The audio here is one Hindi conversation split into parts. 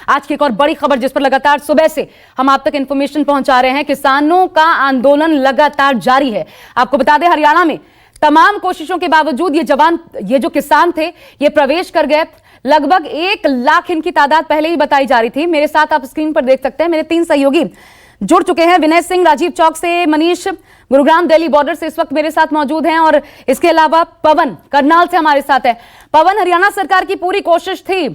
आज की एक और बड़ी खबर जिस पर लगातार सुबह से हम आप तक इंफॉर्मेशन पहुंचा रहे हैं। किसानों का आंदोलन लगातार जारी है। आपको बता दें, हरियाणा में तमाम कोशिशों के बावजूद ये जो किसान थे ये प्रवेश कर गए। लगभग 1 लाख इनकी तादाद पहले ही बताई जा रही थी। मेरे साथ आप स्क्रीन पर देख सकते हैं, मेरे 3 सहयोगी जुड़ चुके हैं। विनय सिंह राजीव चौक से, मनीष गुरुग्राम दिल्ली बॉर्डर से इस वक्त मेरे साथ मौजूद हैं, और इसके अलावा पवन करनाल से हमारे साथ है। पवन, हरियाणा सरकार की पूरी कोशिश थी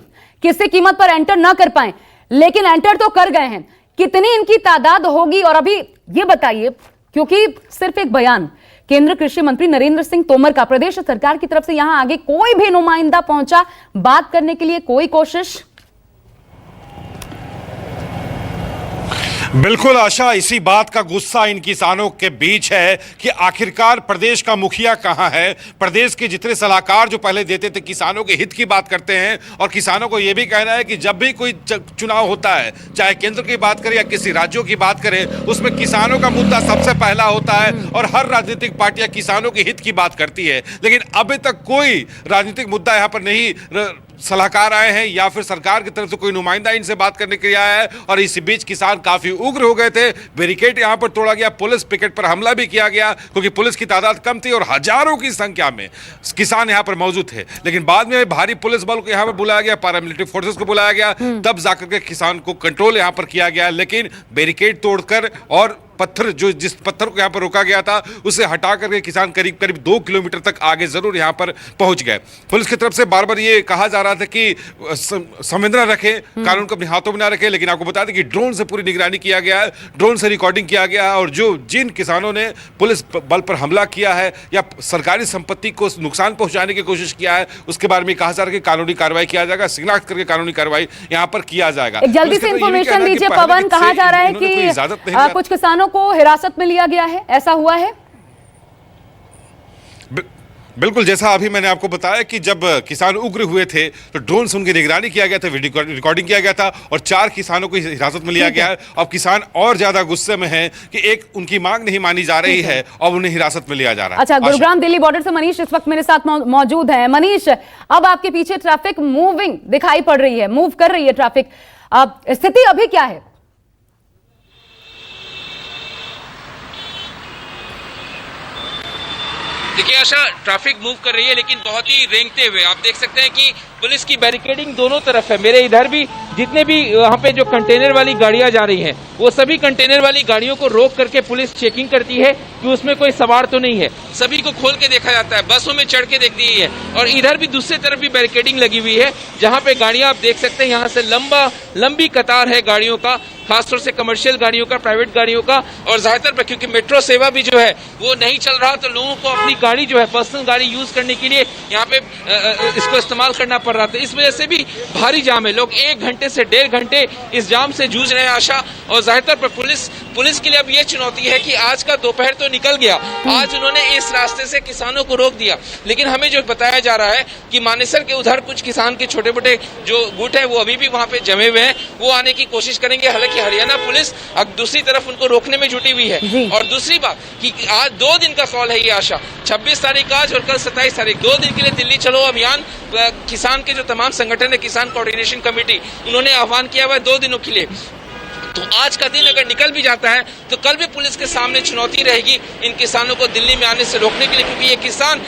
किसी कीमत पर एंटर ना कर पाए, लेकिन एंटर तो कर गए हैं। कितनी इनकी तादाद होगी? और अभी ये बताइए, क्योंकि सिर्फ एक बयान केंद्र कृषि मंत्री नरेंद्र सिंह तोमर का प्रदेश सरकार की तरफ से यहां आगे कोई भी नुमाइंदा पहुंचा बात करने के लिए, कोई कोशिश? बिल्कुल आशा, इसी बात का गुस्सा इन किसानों के बीच है कि आखिरकार प्रदेश का मुखिया कहां है। प्रदेश के जितने सलाहकार जो पहले देते थे, किसानों के हित की बात करते हैं, और किसानों को यह भी कहना है कि जब भी कोई चुनाव होता है, चाहे केंद्र की बात करें या किसी राज्यों की बात करें, उसमें किसानों का मुद्दा सबसे पहला होता है और हर राजनीतिक पार्टियां किसानों के हित की बात करती है। लेकिन अभी तक कोई राजनीतिक मुद्दा यहां पर नहीं सलाहकार आए हैं या फिर सरकार की तरफ से कोई नुमाइंदा इनसे बात करने के लिए आया है। और इसी बीच किसान काफी उग्र हो गए थे। बैरिकेड यहां पर तोड़ा गया, पुलिस पिकेट पर हमला भी किया गया, क्योंकि पुलिस की तादाद कम थी और हजारों की संख्या में किसान यहां पर मौजूद थे। लेकिन बाद में भारी पुलिस बल को यहां पर बुलाया गया, पैरामिलिट्री फोर्सेस को बुलाया गया, तब जाकर के किसान को कंट्रोल यहां पर किया गया। लेकिन बैरिकेड तोड़कर और पत्थर, जिस पत्थर को यहां पर रोका गया था, उसे हटा करके किसान करीब करीब 2 किलोमीटर तक आगे जरूर यहां पर पहुंच गए। पुलिस की तरफ से बार बार ये कहा जा रहा था कि संवेदना रखें, कानून को अपने हाथों में ना रखें। लेकिन आपको बता दें कि ड्रोन से पूरी निगरानी किया गया है, ड्रोन से रिकॉर्डिंग किया गया है, और जिन किसानों ने पुलिस बल पर हमला किया है या सरकारी संपत्ति को नुकसान पहुंचाने की कोशिश किया है, उसके बारे में कहा जा रहा है कि कानूनी कार्रवाई किया जाएगा, शिनाख्त करके कानूनी कार्रवाई यहां पर किया जाएगा। जल्दी से इंफॉर्मेशन दीजिए पवन, कहा जा रहा है कि कुछ किसानों को हिरासत में लिया गया है, ऐसा हुआ है? बिल्कुल, जैसा अभी मैंने आपको बताया कि जब किसान उग्र हुए थे तो ड्रोन से उनकी निगरानी किया गया था, वीडियो रिकॉर्डिंग किया गया था, और 4 किसानों को हिरासत में लिया गया है। अब किसान और ज्यादा गुस्से में हैं कि एक उनकी मांग नहीं मानी जा रही है और उन्हें हिरासत में लिया जा रहा है। अच्छा, गुरुग्राम दिल्ली बॉर्डर से मनीष इस वक्त मेरे साथ मौजूद है। मनीष, अब आपके पीछे ट्रैफिक मूविंग दिखाई पड़ रही है, मूव कर रही है ट्रैफिक, अब स्थिति अभी क्या है? देखिए आशा, ट्रैफिक मूव कर रही है लेकिन बहुत ही रेंगते हुए। आप देख सकते हैं कि पुलिस की बैरिकेडिंग दोनों तरफ है। मेरे इधर भी जितने भी वहाँ पे जो कंटेनर वाली गाड़ियां जा रही हैं, वो सभी कंटेनर वाली गाड़ियों को रोक करके पुलिस चेकिंग करती है कि उसमें कोई सवार तो नहीं है। सभी को खोल के देखा जाता है, बसों में चढ़ के देखती है। और इधर भी दूसरी तरफ भी बैरिकेडिंग लगी हुई है, जहाँ पे गाड़ियां आप देख सकते हैं, यहाँ से लंबी कतार है गाड़ियों का, खासतौर से कमर्शियल गाड़ियों का, प्राइवेट गाड़ियों का। और ज्यादातर पर क्योंकि मेट्रो सेवा भी जो है वो नहीं चल रहा, तो लोगों को अपनी गाड़ी जो है, पर्सनल गाड़ी यूज करने के लिए यहाँ पे इसको इस्तेमाल करना पड़ रहा था। इस वजह से भी भारी जाम है। लोग 1 घंटे से 1.5 घंटे इस जाम से जूझ रहे हैं आशा। और ज्यादातर पर पुलिस के लिए अब ये चुनौती है कि आज का दोपहर तो निकल गया, आज उन्होंने इस रास्ते से किसानों को रोक दिया। लेकिन हमें जो बताया जा रहा है कि मानेसर के उधर कुछ किसान के छोटे मोटे जो गुट है वो अभी भी वहां पे जमे हुए हैं, वो आने की कोशिश करेंगे। हालांकि हरियाणा पुलिस अब दूसरी तरफ उनको रोकने में जुटी हुई है। और दूसरी बात कि आज 2 दिन का सवाल है ये आशा, 26 तारीख आज और कल 27 तारीख, 2 दिन के लिए दिल्ली चलो अभियान किसान के जो तमाम संगठन है, किसान कोऑर्डिनेशन कमेटी, उन्होंने आह्वान किया हुआ है 2 दिनों के लिए। तो आज का दिन अगर निकल भी जाता है तो कल भी पुलिस के सामने चुनौती रहेगी इन किसानों को दिल्ली में आने से रोकने के लिए, क्योंकि ये किसान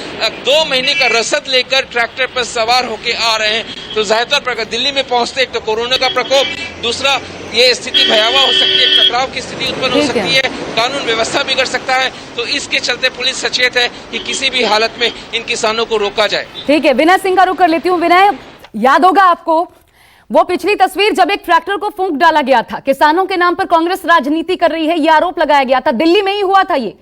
2 महीने का रसद लेकर ट्रैक्टर पर सवार होकर आ रहे हैं। तो ज्यादातर पर दिल्ली में पहुंचते एक तो कोरोना का प्रकोप, दूसरा ये स्थिति भयावह हो सकती है, टकराव की स्थिति उत्पन्न हो सकती है, कानून व्यवस्था बिगड़ सकता है। तो इसके चलते पुलिस सचेत है कि किसी भी हालत में इन किसानों को रोका जाए। ठीक है, विनय सिंह का रुख कर लेती हूँ। विनय, याद होगा आपको वो पिछली तस्वीर जब एक ट्रैक्टर को फूंक डाला गया था, किसानों के नाम पर कांग्रेस राजनीति कर रही है, यह आरोप लगाया गया था, दिल्ली में ही हुआ था ये।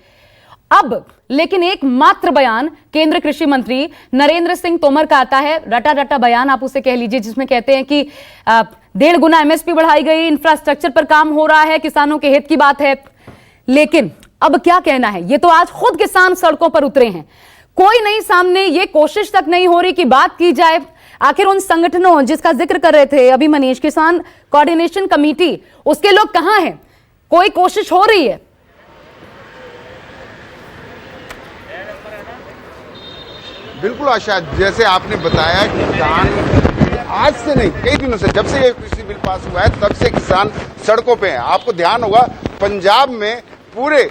अब लेकिन एक मात्र बयान केंद्र कृषि मंत्री नरेंद्र सिंह तोमर का आता है, रटा रटा बयान आप उसे कह लीजिए, जिसमें कहते हैं कि 1.5 गुना एमएसपी बढ़ाई गई, इंफ्रास्ट्रक्चर पर काम हो रहा है, किसानों के हित की बात है। लेकिन अब क्या कहना है, ये तो आज खुद किसान सड़कों पर उतरे हैं, कोई नहीं सामने, ये कोशिश तक नहीं हो रही कि बात की जाए आखिर उन संगठनों जिसका जिक्र कर रहे थे अभी मनीष, किसान कोऑर्डिनेशन कमेटी, उसके लोग कहां हैं? कोई कोशिश हो रही है? बिल्कुल आशा, जैसे आपने बताया किसान आज से नहीं, कई दिनों से, जब से ये कृषि बिल पास हुआ है तब से किसान सड़कों पे हैं। आपको ध्यान होगा पंजाब में पूरे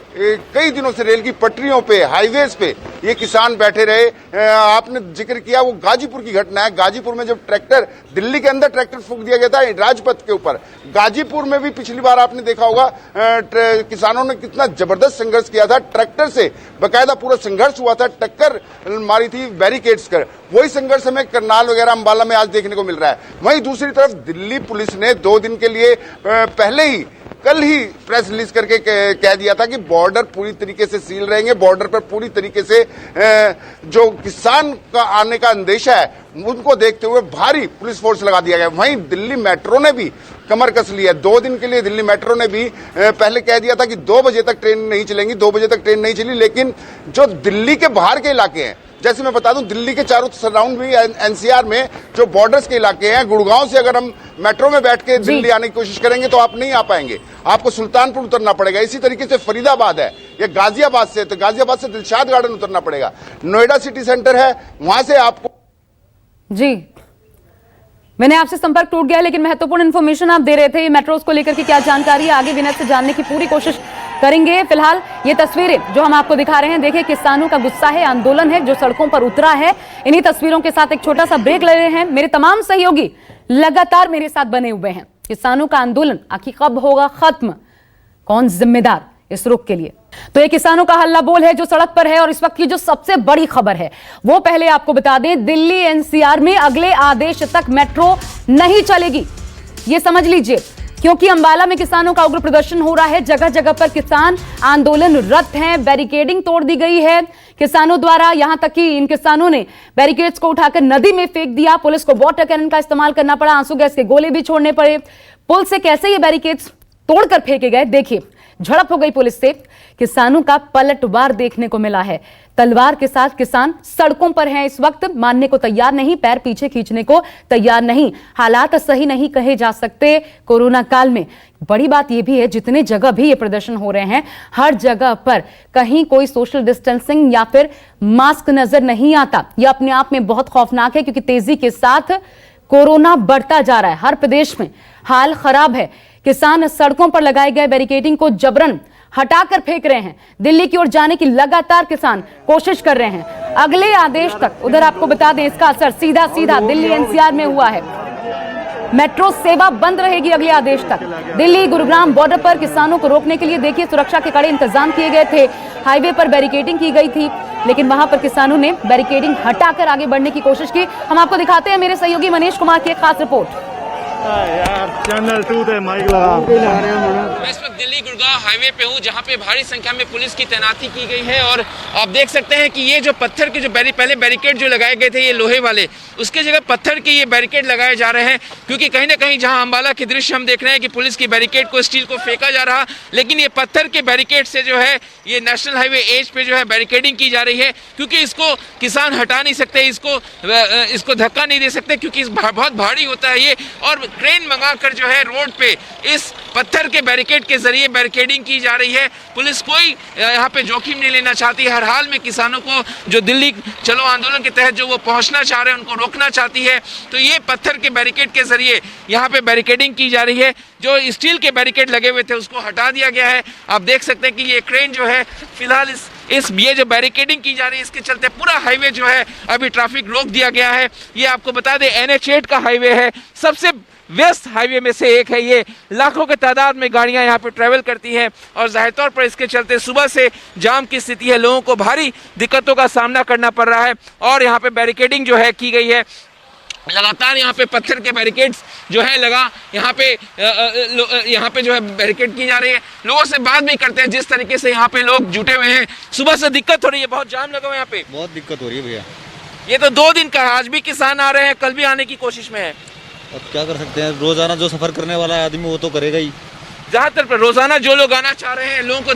कई दिनों से रेल की पटरियों पे, हाईवेज पे ये किसान बैठे रहे। आपने जिक्र किया वो गाजीपुर की घटना है। गाजीपुर में जब ट्रैक्टर, दिल्ली के अंदर ट्रैक्टर फूंक दिया गया था राजपथ के ऊपर, गाजीपुर में भी पिछली बार आपने देखा होगा किसानों ने कितना जबरदस्त संघर्ष किया था। ट्रैक्टर से बकायदा पूरा संघर्ष हुआ था, टक्कर मारी थी बैरिकेड्स कर। वही संघर्ष हमें करनाल वगैरह अंबाला में आज देखने को मिल रहा है। वहीं दूसरी तरफ दिल्ली पुलिस ने 2 दिन के लिए पहले ही, कल ही प्रेस रिलीज करके कह दिया था कि बॉर्डर पूरी तरीके से सील रहेंगे। बॉर्डर पर पूरी तरीके से जो किसान का आने का अंदेशा है उनको देखते हुए भारी पुलिस फोर्स लगा दिया गया। वहीं दिल्ली मेट्रो ने भी कमर कस लिया। 2 दिन के लिए दिल्ली मेट्रो ने भी पहले कह दिया था कि 2 बजे तक ट्रेन नहीं चलेंगी, 2 बजे तक ट्रेन नहीं चली। लेकिन जो दिल्ली के बाहर के इलाके हैं, जैसे मैं बता दूं, दिल्ली के चारों सराउंड भी एनसीआर में जो बॉर्डर्स के इलाके हैं, गुड़गांव से अगर हम मेट्रो में बैठ के दिल्ली आने की कोशिश करेंगे तो आप नहीं आ पाएंगे, आपको सुल्तानपुर उतरना पड़ेगा। इसी तरीके से फरीदाबाद है या गाजियाबाद से, तो गाजियाबाद से दिलशाद गार्डन उतरना पड़ेगा। नोएडा सिटी सेंटर है, वहां से आपको। जी, मैंने आपसे संपर्क टूट गया, लेकिन महत्वपूर्ण इंफॉर्मेशन आप दे रहे थे। मेट्रोस को लेकर के क्या जानकारी है, आगे विनय से जानने की पूरी कोशिश करेंगे। फिलहाल ये तस्वीरें जो हम आपको दिखा रहे हैं, देखिए किसानों का गुस्सा है, आंदोलन है जो सड़कों पर उतरा है। इन्हीं तस्वीरों के साथ एक छोटा सा ब्रेक ले रहे हैं। मेरे तमाम सहयोगी लगातार मेरे साथ बने हुए हैं। किसानों का आंदोलन आखिर कब होगा खत्म, कौन जिम्मेदार इस रुख के लिए? तो ये किसानों का हल्ला बोल है जो सड़क पर है। और इस वक्त की जो सबसे बड़ी खबर है वो पहले आपको बता दें, दिल्ली एनसीआर में अगले आदेश तक मेट्रो नहीं चलेगी, ये समझ लीजिए। क्योंकि अंबाला में किसानों का उग्र प्रदर्शन हो रहा है, जगह जगह पर किसान आंदोलनरत हैं, बैरिकेडिंग तोड़ दी गई है किसानों द्वारा। यहां तक कि इन किसानों ने बैरिकेड्स को उठाकर नदी में फेंक दिया, पुलिस को वाटर कैनन का इस्तेमाल करना पड़ा, आंसू गैस के गोले भी छोड़ने पड़े। पुल से कैसे ये बैरिकेड्स तोड़कर फेंके गए, देखिए। झड़प हो गई पुलिस से, किसानों का पलटवार देखने को मिला है। तलवार के साथ किसान सड़कों पर हैं इस वक्त, मानने को तैयार नहीं, पैर पीछे खींचने को तैयार नहीं। हालात सही नहीं कहे जा सकते कोरोना काल में। बड़ी बात यह भी है, जितने जगह भी ये प्रदर्शन हो रहे हैं, हर जगह पर कहीं कोई सोशल डिस्टेंसिंग या फिर मास्क नजर नहीं आता। यह अपने आप में बहुत खौफनाक है, क्योंकि तेजी के साथ कोरोना बढ़ता जा रहा है। हर प्रदेश में हाल खराब है। किसान सड़कों पर लगाए गए बैरिकेडिंग को जबरन हटाकर फेंक रहे हैं। दिल्ली की ओर जाने की लगातार किसान कोशिश कर रहे हैं अगले आदेश तक। उधर आपको बता दें, इसका असर सीधा सीधा दिल्ली एनसीआर में हुआ है। मेट्रो सेवा बंद रहेगी अगले आदेश तक। दिल्ली गुरुग्राम बॉर्डर पर किसानों को रोकने के लिए देखिए सुरक्षा के कड़े इंतजाम किए गए थे। हाईवे पर बैरिकेडिंग की गई थी, लेकिन वहां पर किसानों ने बैरिकेडिंग हटाकर आगे बढ़ने की कोशिश की। हम आपको दिखाते हैं मेरे सहयोगी मनीष कुमार की एक खास रिपोर्ट। यार चैनल 2 पे माइक लगा। मैं इस वक्त दिल्ली गुड़गांव हाईवे पे हूँ, जहाँ पे भारी संख्या में पुलिस की तैनाती की गई है। और आप देख सकते हैं कि ये जो पत्थर के जो पहले बैरिकेड जो लगाए गए थे, ये लोहे वाले, उसके जगह पत्थर के ये बैरिकेड लगाए जा रहे हैं। क्योंकि कहीं ना कहीं जहाँ अंबाला के दृश्य हम देख रहे हैं कि पुलिस की बैरिकेड को, स्टील को फेंका जा रहा, लेकिन ये पत्थर के बैरिकेड से जो है ये नेशनल हाईवे एज पे जो है बैरिकेडिंग की जा रही है। क्योंकि इसको किसान हटा नहीं सकते, इसको धक्का नहीं दे सकते, क्योंकि बहुत भारी होता है ये। और क्रेन मंगाकर जो है रोड पे इस पत्थर के बैरिकेड के जरिए बैरिकेडिंग की जा रही है। पुलिस कोई यहाँ पे जोखिम नहीं लेना चाहती। हर हाल में किसानों को जो दिल्ली चलो आंदोलन के तहत जो वो पहुंचना चाह रहे हैं, उनको रोकना चाहती है। तो ये पत्थर के बैरिकेड के जरिए यहाँ पे बैरिकेडिंग की जा रही है। जो स्टील के बैरिकेड लगे हुए थे उसको हटा दिया गया है। आप देख सकते हैं कि ये क्रेन जो है फिलहाल ये जो बैरिकेडिंग की जा रही है, इसके चलते पूरा हाईवे जो है अभी ट्रैफिक रोक दिया गया है। ये आपको बता दें NH8 का हाईवे है, सबसे व्यस्त हाईवे में से एक है ये। लाखों के तादाद में गाड़ियां यहाँ पे ट्रैवल करती हैं और जाहिर तौर पर इसके चलते सुबह से जाम की स्थिति है। लोगों को भारी दिक्कतों का सामना करना पड़ रहा है। और यहाँ पे बैरिकेडिंग जो है की गई है, लगातार यहाँ पे पत्थर के बैरिकेड्स जो है लगा, यहाँ पे जो है बैरिकेड की जा रही है। लोगों से बात भी करते हैं, जिस तरीके से यहाँ पे लोग जुटे हुए हैं। सुबह से दिक्कत हो रही है, बहुत जाम लगा हुआ है यहाँ पे, बहुत दिक्कत हो रही है भैया। ये तो 2 दिन का है, आज भी किसान आ रहे हैं, कल भी आने की कोशिश में है। अब क्या कर सकते हैं, रोजाना जो सफर करने वाला है आदमी वो तो करेगा ही। ज्यादातर पर रोजाना जो लोग आना चाह रहे हैं, लोगों को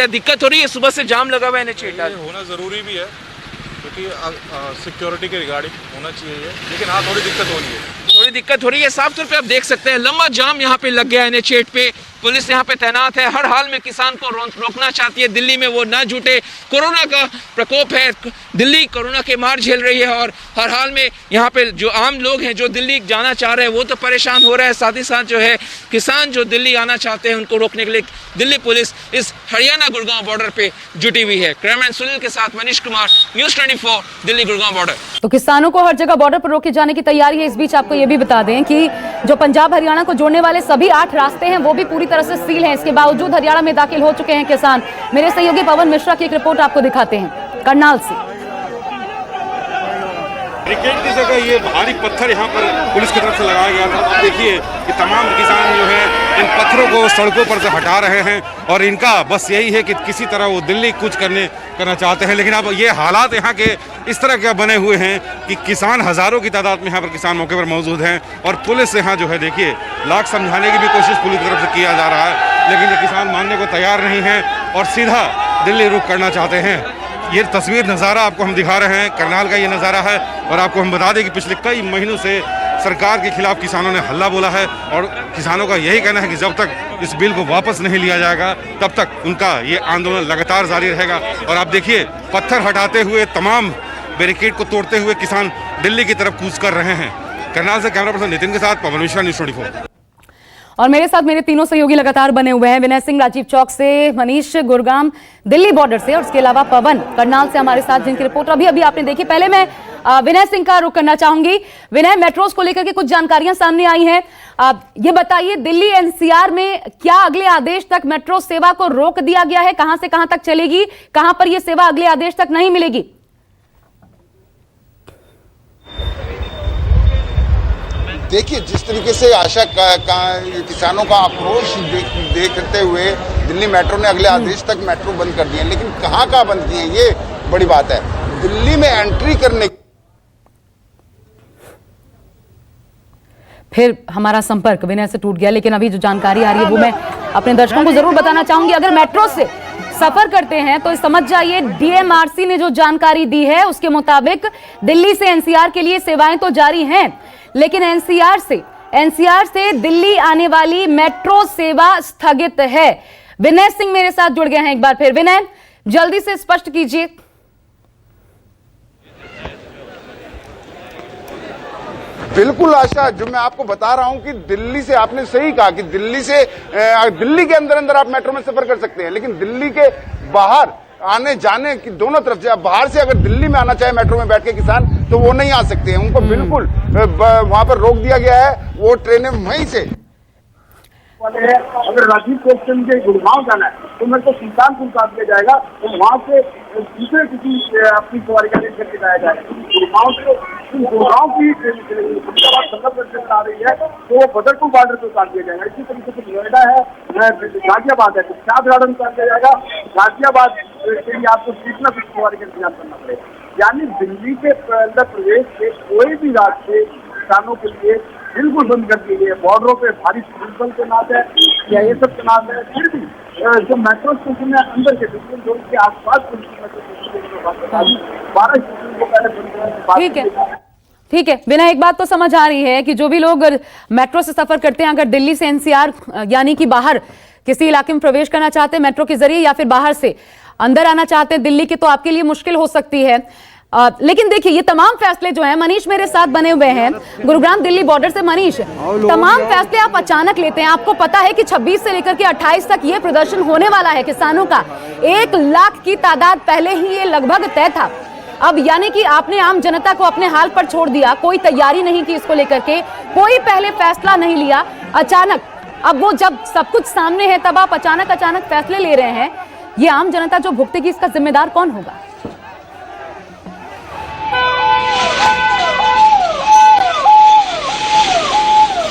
दिक्कत हो रही है। सुबह से जाम लगा हुआ है NH8 होना जरूरी भी है, क्योंकि सिक्योरिटी के रिगार्डिंग होना चाहिए ये। लेकिन थोड़ी दिक्कत हो रही है, साफ तौर पे आप देख सकते हैं लंबा जाम यहाँ पे लग गया NH8 पे। पुलिस यहाँ पे तैनात है, हर हाल में किसान को रोकना चाहती है, दिल्ली में वो ना जुटे। कोरोना का प्रकोप है, दिल्ली कोरोना के मार झेल रही है और हर हाल में यहाँ पे जो आम लोग हैं जो दिल्ली जाना चाह रहे हैं वो तो परेशान हो रहे हैं, साथ ही साथ जो है किसान जो दिल्ली आना चाहते हैं उनको रोकने के लिए दिल्ली पुलिस इस हरियाणा गुड़गांव बॉर्डर पे जुटी हुई है। कैमरामैन सुनील के साथ मनीष कुमार, न्यूज़ 24, दिल्ली गुड़गांव बॉर्डर। तो किसानों को हर जगह बॉर्डर पर रोके जाने की तैयारी है। इस बीच आपको यह भी बता दें कि जो पंजाब हरियाणा को जोड़ने वाले सभी 8 रास्ते हैं वो भी पूरी तरह से सील हैं। इसके बावजूद हरियाणा में दाखिल हो चुके हैं किसान। मेरे सहयोगी पवन मिश्रा की एक रिपोर्ट आपको दिखाते हैं करनाल से। बैरिकेड की जगह ये भारी पत्थर यहाँ पर पुलिस की तरफ से लगाया गया था। आप देखिए कि तमाम किसान जो है इन पत्थरों को सड़कों पर से हटा रहे हैं और इनका बस यही है कि किसी तरह वो दिल्ली कूच करना चाहते हैं। लेकिन अब ये हालात यहाँ के इस तरह के बने हुए हैं कि किसान हजारों की तादाद में यहाँ पर किसान मौके पर मौजूद हैं और पुलिस यहाँ जो है देखिए लाख समझाने की भी कोशिश पुलिस की तरफ से किया जा रहा है, लेकिन ये किसान मानने को तैयार नहीं है और सीधा दिल्ली रुख करना चाहते हैं। ये तस्वीर नज़ारा आपको हम दिखा रहे हैं, करनाल का ये नज़ारा है। और आपको हम बता दें कि पिछले कई महीनों से सरकार के खिलाफ किसानों ने हल्ला बोला है और किसानों का यही कहना है कि जब तक इस बिल को वापस नहीं लिया जाएगा तब तक उनका ये आंदोलन लगातार जारी रहेगा। और आप देखिए पत्थर हटाते हुए, तमाम बैरिकेड को तोड़ते हुए किसान दिल्ली की तरफ कूच कर रहे हैं। करनाल से कैमरा पर्सन नितिन के साथ पवन मिश्रा, न्यूज़ 24। और मेरे साथ मेरे तीनों सहयोगी लगातार बने हुए हैं। विनय सिंह राजीव चौक से, मनीष गुड़गांव दिल्ली बॉर्डर से और उसके अलावा पवन करनाल से हमारे साथ, जिनकी रिपोर्ट अभी आपने देखी। पहले मैं विनय सिंह का रुख करना चाहूंगी। विनय, मेट्रोस को लेकर के कुछ जानकारियां सामने आई हैं। ये बताइए, दिल्ली एनसीआर में क्या अगले आदेश तक मेट्रो सेवा को रोक दिया गया है? कहां से कहां तक चलेगी, कहां पर यह सेवा अगले आदेश तक नहीं मिलेगी? देखिए, जिस तरीके से आशा किसानों का आक्रोश देखते हुए दिल्ली मेट्रो ने अगले आदेश तक मेट्रो बंद कर दिए, लेकिन कहाँ बंद किए ये बड़ी बात है। दिल्ली में एंट्री करने फिर हमारा संपर्क विनय से टूट गया, लेकिन अभी जो जानकारी आ रही है वो मैं अपने दर्शकों को जरूर बताना चाहूंगी। अगर मेट्रो से सफर करते हैं तो समझ जाइए डीएमआरसी ने जो जानकारी दी है उसके मुताबिक दिल्ली से एनसीआर के लिए सेवाएं तो जारी हैं, लेकिन एनसीआर से दिल्ली आने वाली मेट्रो सेवा स्थगित है। विनय सिंह मेरे साथ जुड़ गए हैं एक बार फिर। विनय, जल्दी से स्पष्ट कीजिए। बिल्कुल आशा, जो मैं आपको बता रहा हूं कि दिल्ली से, आपने सही कहा कि दिल्ली के अंदर आप मेट्रो में सफर कर सकते हैं, लेकिन दिल्ली के बाहर आने जाने की दोनों तरफ से, बाहर से अगर दिल्ली में आना चाहे मेट्रो में बैठ के किसान तो वो नहीं आ सकते हैं। उनको बिल्कुल वहां पर रोक दिया गया है। वो ट्रेनें वहीं से अगर राजीव चौक से मुझे गुड़गांव जाना है तो मेरे को सुल्तानपुर काट दिया जाएगा, तो वहाँ से दूसरे किसी अपनी सवारी का रेट करके जाया जाएगा। गुड़गांव से गुड़गांव की फरीदाबाद आ रही है तो वो बदरपुर बॉर्डर पर काट दिया जाएगा। इसी तरीके से नोएडा है, गाजियाबाद है तो शाद गार्डन काट दिया जाएगा। गाजियाबाद के लिए आपको कितना कुछ सवारी का इंतजाम करना पड़ेगा। यानी दिल्ली के अंदर प्रदेश के कोई भी रास्ते किसानों के लिए बिल्कुल बंद कर दिए गए। बॉर्डरों पे भारी पुलिस तैनात है या ये सब तैनात है, फिर भी जो मेट्रो स्टेशन है अंदर के बिल्कुल जो के आसपास ठीक है विनय, एक बात तो समझ आ रही है कि जो भी लोग मेट्रो से सफर करते हैं, अगर दिल्ली से एनसीआर यानी कि बाहर किसी इलाके में प्रवेश करना चाहते हैं मेट्रो के जरिए या फिर बाहर से अंदर आना चाहते हैं दिल्ली के, तो आपके लिए मुश्किल हो सकती है। लेकिन देखिए ये तमाम फैसले जो हैं, मनीष मेरे साथ बने हुए हैं गुरुग्राम दिल्ली बॉर्डर से। मनीष, तमाम फैसले आप अचानक लेते हैं। आपको पता है कि 26 से लेकर के 28 तक ये प्रदर्शन होने वाला है किसानों का। 1 लाख की तादाद पहले ही ये लगभग तय था। अब यानी कि आपने आम जनता को अपने हाल पर छोड़ दिया, कोई तैयारी नहीं की इसको लेकर के, कोई पहले फैसला नहीं लिया, अचानक अब वो जब सब कुछ सामने है तब आप अचानक फैसले ले रहे हैं। ये आम जनता जो भुगतेगी इसका जिम्मेदार कौन होगा?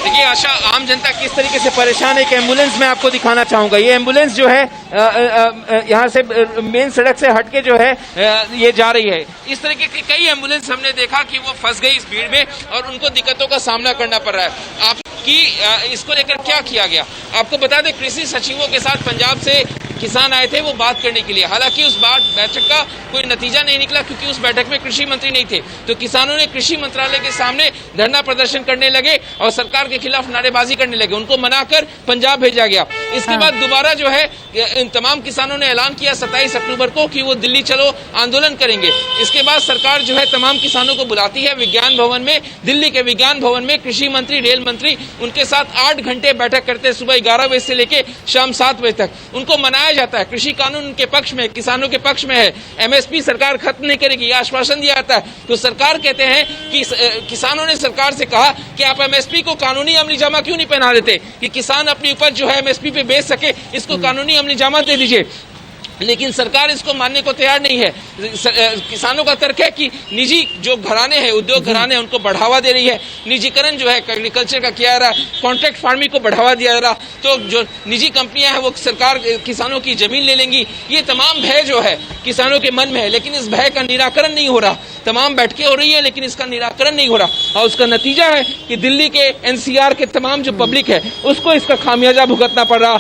देखिए आशा, आम जनता किस तरीके से परेशान है। एक एम्बुलेंस मैं आपको दिखाना चाहूंगा। ये एम्बुलेंस जो है यहाँ से मेन सड़क से हटके जो है ये जा रही है। इस तरीके की कई एम्बुलेंस हमने देखा कि वो फंस गई इस भीड़ में और उनको दिक्कतों का सामना करना पड़ रहा है। आपकी इसको लेकर क्या किया गया? आपको बता दें, कृषि सचिवों के साथ पंजाब से किसान आए थे वो बात करने के लिए। हालांकि उस बार बैठक का कोई नतीजा नहीं निकला क्योंकि उस बैठक में कृषि मंत्री नहीं थे। तो किसानों ने कृषि मंत्रालय के सामने धरना प्रदर्शन करने लगे और सरकार के खिलाफ नारेबाजी करने लगे। उनको मनाकर पंजाब भेजा गया। इसके बाद दोबारा जो है इन तमाम किसानों ने ऐलान किया 27 अक्टूबर को कि वो दिल्ली चलो आंदोलन करेंगे। इसके बाद सरकार जो है तमाम किसानों को बुलाती है विज्ञान भवन में, दिल्ली के विज्ञान भवन में। कृषि मंत्री, रेल मंत्री उनके साथ 8 घंटे बैठक करते हैं, सुबह 11 बजे से लेके शाम 7 बजे तक। उनको मनाया जाता है, कृषि कानून उनके पक्ष में, किसानों के पक्ष में है, एमएसपी सरकार खत्म नहीं करेगी, यह आश्वासन दिया जाता है। तो सरकार कहते हैं कि किसानों ने सरकार से कहा कि आप एमएसपी को कानूनी अमलीजामा क्यों नहीं पहना देते कि किसान अपनी उपज जो है एमएसपी पे बेच सके, इसको कानूनी अमलीजामा दे दीजिए। लेकिन सरकार इसको मानने को तैयार नहीं है। किसानों का तर्क है कि निजी जो घराने हैं, उद्योग घराने हैं, उनको बढ़ावा दे रही है। निजीकरण जो है एग्रीकल्चर का किया जा रहा है, कॉन्ट्रैक्ट फार्मिंग को बढ़ावा दिया जा रहा, तो जो निजी कंपनियां हैं वो सरकार किसानों की जमीन ले लेंगी। ये तमाम भय जो है किसानों के मन में है, लेकिन इस भय का निराकरण नहीं हो रहा। तमाम बैठकें हो रही है लेकिन इसका निराकरण नहीं हो रहा और उसका नतीजा है कि दिल्ली के एनसीआर के तमाम जो पब्लिक है उसको इसका खामियाजा भुगतना पड़ रहा।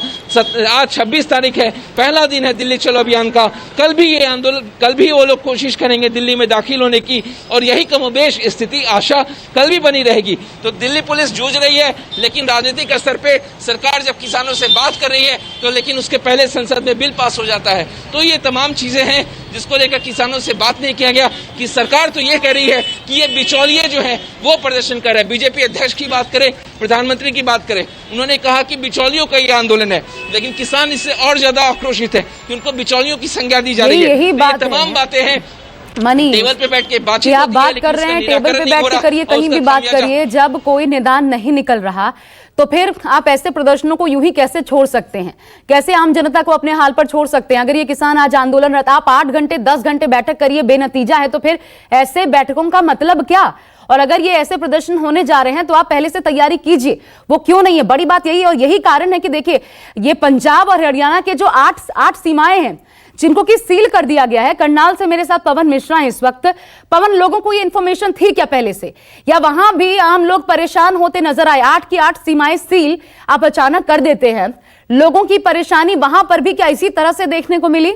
आज 26 तारीख है, पहला दिन है दिल्ली चलो अभियान का। कल भी ये आंदोलन, कल भी वो लोग कोशिश करेंगे दिल्ली में दाखिल होने की और यही कमोबेश स्थिति आशा कल भी बनी रहेगी। तो दिल्ली पुलिस जूझ रही है, लेकिन राजनीतिक स्तर पे सरकार जब किसानों से बात कर रही है तो लेकिन उसके पहले संसद में बिल पास हो जाता है। तो ये तमाम चीजें हैं जिसको लेकर किसानों से बात नहीं किया गया कि सरकार तो ये कह रही है कि ये बिचौलिए जो है वो प्रदर्शन कर रहे हैं। बीजेपी अध्यक्ष की बात करें, प्रधानमंत्री की बात करें, उन्होंने कहा कि बिचौलियों का ये आंदोलन है, लेकिन किसान इससे और ज्यादा आक्रोशित है कि उनको बिचौलियों की संज्ञा दी जा रही है। यही बात तमाम बातें हैं मनी, टेबल पे बैठ के बातचीत आप बात कर रहे हैं, टेबल पे बैठ के करिए, कहीं भी बात करिए। जब कोई निदान नहीं निकल रहा तो फिर आप ऐसे प्रदर्शनों को यूं ही कैसे छोड़ सकते हैं? कैसे आम जनता को अपने हाल पर छोड़ सकते हैं? अगर ये किसान आज आंदोलनरत, आप 8 घंटे 10 घंटे बैठक करिए, बेनतीजा है, तो फिर ऐसे बैठकों का मतलब क्या? और अगर ये ऐसे प्रदर्शन होने जा रहे हैं तो आप पहले से तैयारी कीजिए, वो क्यों नहीं है? बड़ी बात यही है और यही कारण है कि देखिए ये पंजाब और हरियाणा के जो 8 सीमाएं हैं जिनको कि सील कर दिया गया है। करनाल से मेरे साथ पवन मिश्रा है इस वक्त। पवन, लोगों को ये इंफॉर्मेशन थी क्या पहले से, या वहां भी आम लोग परेशान होते नजर आए? 8 की 8 सीमाएं सील आप अचानक कर देते हैं, लोगों की परेशानी वहां पर भी क्या इसी तरह से देखने को मिली?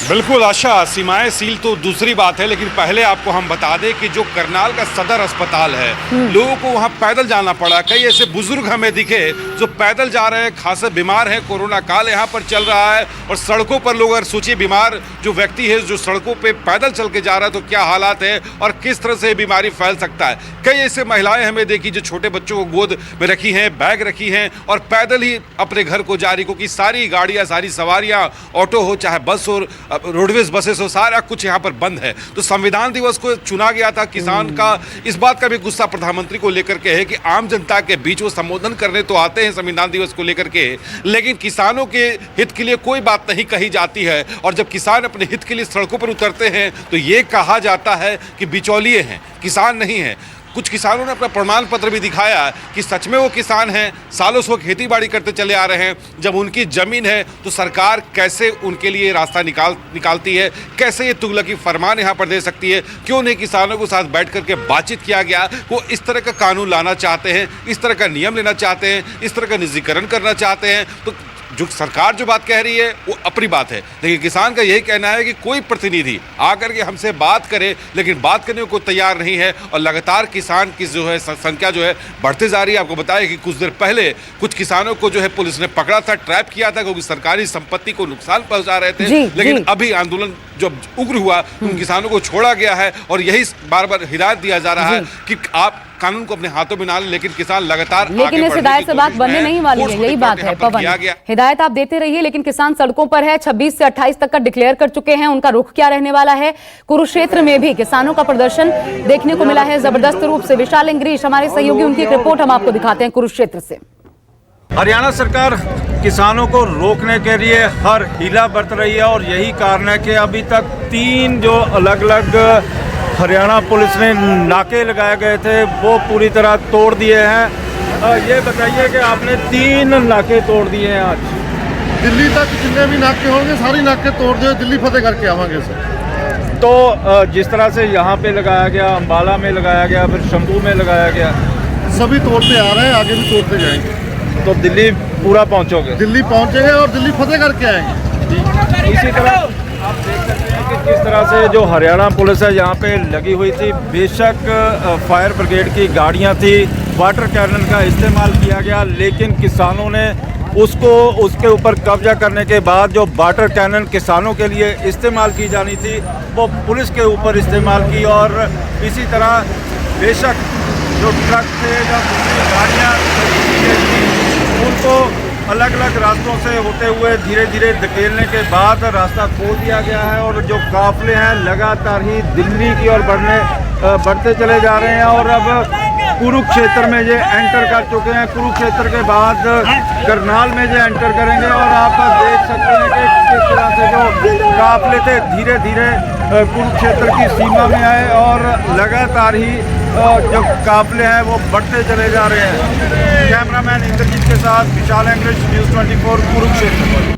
बिल्कुल आशा, सीमाएं सील तो दूसरी बात है, लेकिन पहले आपको हम बता दें कि जो करनाल का सदर अस्पताल है, लोगों को वहां पैदल जाना पड़ा। कई ऐसे बुजुर्ग हमें दिखे जो पैदल जा रहे हैं, खासे बीमार हैं, कोरोना काल यहाँ पर चल रहा है और सड़कों पर लोग, अगर सोचिए बीमार जो व्यक्ति है जो सड़कों पे पैदल चल के जा रहा है तो क्या हालात है और किस तरह से बीमारी फैल सकता है। कई ऐसे महिलाएं हमें देखी जो छोटे बच्चों को गोद में रखी हैं, बैग रखी हैं और पैदल ही अपने घर को जा रही, क्योंकि सारी गाड़ियाँ, सारी सवारियाँ, ऑटो हो चाहे बस हो, रोडवेज बसेस हो, सारा कुछ यहाँ पर बंद है। तो संविधान दिवस को चुना गया था किसान का, इस बात का भी गुस्सा प्रधानमंत्री को लेकर के है कि आम जनता के बीच वो संबोधन करने तो आते हैं संविधान दिवस को लेकर के, लेकिन किसानों के हित के लिए कोई बात नहीं कही जाती है। और जब किसान अपने हित के लिए सड़कों पर उतरते हैं तो ये कहा जाता है कि बिचौलिए हैं, किसान नहीं है। कुछ किसानों ने अपना प्रमाण पत्र भी दिखाया कि सच में वो किसान हैं, सालों से वो खेती बाड़ी करते चले आ रहे हैं। जब उनकी जमीन है तो सरकार कैसे उनके लिए रास्ता निकालती है, कैसे ये तुगलकी फरमान यहाँ पर दे सकती है? क्यों नहीं किसानों के साथ बैठ करके बातचीत किया गया? वो इस तरह का कानून लाना चाहते हैं, इस तरह का नियम लेना चाहते हैं, इस तरह का निजीकरण करना चाहते हैं। तो जो सरकार जो बात कह रही है वो अपनी बात है, लेकिन किसान का यही कहना है कि कोई प्रतिनिधि आकर के हमसे बात करे, लेकिन बात करने को तैयार नहीं है। और लगातार किसान की जो है संख्या जो है बढ़ते जा रही है। आपको बताया कि कुछ देर पहले कुछ किसानों को जो है पुलिस ने पकड़ा था, ट्रैप किया था, क्योंकि सरकारी संपत्ति को नुकसान पहुंचा रहे थे। लेकिन अभी आंदोलन जब उग्र हुआ उन किसानों को छोड़ा गया है और यही बार बार हिदायत दिया जा रहा है कि आप कानून को अपने हाथों में ना लें, लेकिन किसान लगातार, लेकिन इस हिदायत से बात बनने नहीं वाली है, यही बात है पवन। हिदायत आप देते रहिए, लेकिन किसान सड़कों पर है। 26 से 28 तक का डिक्लेयर कर चुके हैं। उनका रुख क्या रहने वाला है? कुरुक्षेत्र में भी किसानों का प्रदर्शन देखने को मिला है जबरदस्त रूप से। विशाल इंग्रीश हमारे सहयोगी, उनकी एक रिपोर्ट हम आपको दिखाते हैं कुरुक्षेत्र से। हरियाणा सरकार किसानों को रोकने के लिए हर हीला बरत रही है और यही कारण है कि अभी तक 3 जो अलग अलग हरियाणा पुलिस ने नाके लगाए गए थे वो पूरी तरह तोड़ दिए हैं। ये बताइए कि आपने 3 नाके तोड़ दिए हैं आज। दिल्ली तक जितने भी नाके होंगे सारी नाके तोड़ दिए, दिल्ली फतेह करके आवांगे सर। तो जिस तरह से यहाँ पे लगाया गया, अम्बाला में लगाया गया, फिर शंभू में लगाया गया, सभी तोड़ते आ रहे हैं, आगे भी तोड़ते जाएंगे। तो दिल्ली पूरा पहुँचोगे? दिल्ली पहुँचेंगे और दिल्ली फतेह करके आएंगे। इसी तरह आप देख सकते हैं कि किस तरह से जो हरियाणा पुलिस है यहाँ पे लगी हुई थी। बेशक फायर ब्रिगेड की गाड़ियाँ थी, वाटर कैनन का इस्तेमाल किया गया, लेकिन किसानों ने उसके ऊपर कब्जा करने के बाद जो वाटर कैनन किसानों के लिए इस्तेमाल की जानी थी वो पुलिस के ऊपर इस्तेमाल की। और इसी तरह बेशक जो ट्रक थे या दूसरी गाड़ियाँ उनको अलग अलग रास्तों से होते हुए धीरे धीरे धकेलने के बाद रास्ता खोल दिया गया है और जो काफिले हैं लगातार ही दिल्ली की ओर बढ़ते चले जा रहे हैं। और अब कुरुक्षेत्र में ये एंटर कर चुके हैं, कुरुक्षेत्र के बाद करनाल में ये एंटर करेंगे। और आप देख सकते हैं कि किस तरह से जो काफिले थे धीरे धीरे कुरुक्षेत्र की सीमा में आए और लगातार ही जो काफिले हैं वो बढ़ते चले जा रहे हैं। कैमरामैन इंद्रजीत के साथ विशाल इंग्लिश, न्यूज़ 24 कुरुक्षेत्र।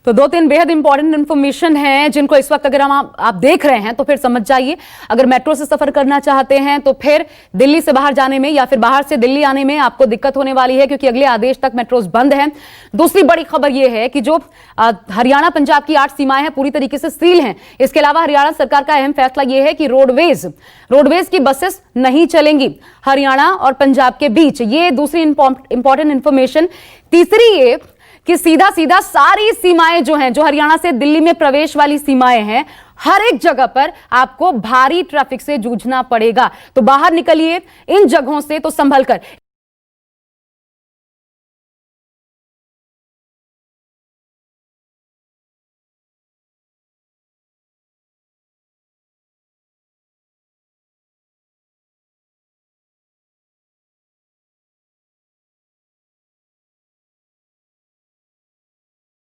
तो 2-3 बेहद इंपॉर्टेंट इन्फॉर्मेशन है जिनको इस वक्त अगर आप देख रहे हैं तो फिर समझ जाइए। अगर मेट्रो से सफर करना चाहते हैं तो फिर दिल्ली से बाहर जाने में या फिर बाहर से दिल्ली आने में आपको दिक्कत होने वाली है, क्योंकि अगले आदेश तक मेट्रोज बंद हैं। दूसरी बड़ी खबर यह है कि जो हरियाणा पंजाब की 8 सीमाएं हैं पूरी तरीके से सील हैं। इसके अलावा हरियाणा सरकार का अहम फैसला यह है कि रोडवेज की बसेस नहीं चलेंगी हरियाणा और पंजाब के बीच। ये दूसरी इंपॉर्टेंट इंफॉर्मेशन। तीसरी ये कि सीधा सीधा सारी सीमाएं जो हैं, जो हरियाणा से दिल्ली में प्रवेश वाली सीमाएं हैं, हर एक जगह पर आपको भारी ट्रैफिक से जूझना पड़ेगा। तो बाहर निकलिए इन जगहों से तो संभल कर।